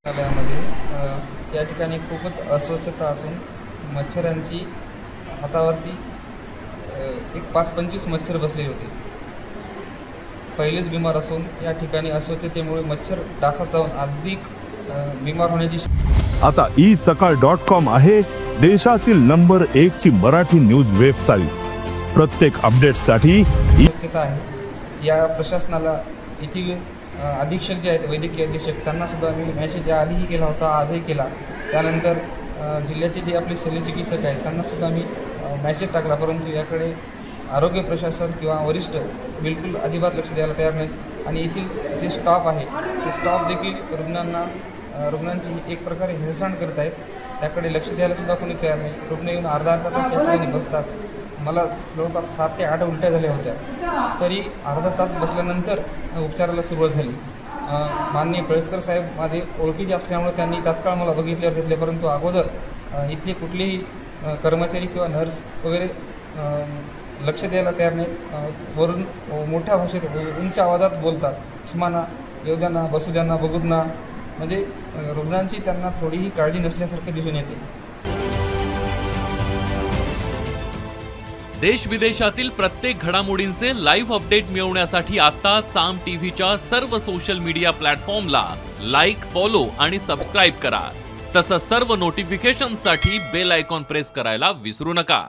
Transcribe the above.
रुग्णालयामध्ये या ठिकाणी खूपच अस्वच्छता असून मच्छरांची हातावरती एक 5-25 मच्छर बसलेले होते. पहिलेच बिमार असून या ठिकाणी अस्वच्छतेमुळे मच्छर डासात जाऊन अधिक बिमार होण्याची आता isakal.com आहे देशातील नंबर 1 ची मराठी न्यूज वेबसाईट. प्रत्येक अपडेटसाठी शक्यता आहे. या प्रशासनाला येथील अधीक्षक जे आहेत वैद्यकीय अधीक्षक त्यांना सुद्धा मी मेसेज आधीही केला होता, आजही केला. त्यानंतर जिल्ह्याचे जे आपले शल्यचिकित्सक आहेत त्यांना सुद्धा मी मेसेज टाकला, परंतु याकडे आरोग्य प्रशासन किंवा वरिष्ठ बिलकुल अजिबात लक्ष द्यायला तयार नाहीत. आणि येथील जे स्टाफ आहे ते स्टाफ देखील रुग्णांची एक प्रकारे हेळसांड करत आहेत. त्याकडे लक्ष द्यायला सुद्धा कोणी तयार नाही. रुग्ण येऊन अर्धा तास त्या ठिकाणी बसतात. मला जवळपास 7 ते 8 उलट्या झाल्या होत्या, तरी अर्धा तास बसल्यानंतर उपचाराला सुरुवात झाली. माननीय पळसकर साहेब माझे ओळखीचे असल्यामुळे त्यांनी तात्काळ मला बघितल्यावर घेतले, परंतु अगोदर इथले कुठलेही कर्मचारी किंवा नर्स वगैरे लक्ष द्यायला तयार नाहीत. वरून मोठ्या भाषेत उंच आवाजात बोलतात, क्षमाना, येऊ द्या ना, बसू द्या ना, बघूत ना. म्हणजे रुग्णांची त्यांना थोडीही काळजी नसल्यासारखे दिसून येते. देश विदेशातील प्रत्येक घडामोडींचे लाईव्ह अपडेट मिळवण्यासाठी आता साम टीव्हीच्या सर्व सोशल मीडिया प्लॅटफॉर्मला लाईक, फॉलो आणि सबस्क्राईब करा. तसंच सर्व नोटिफिकेशनसाठी बेल आयकॉन प्रेस करायला विसरू नका.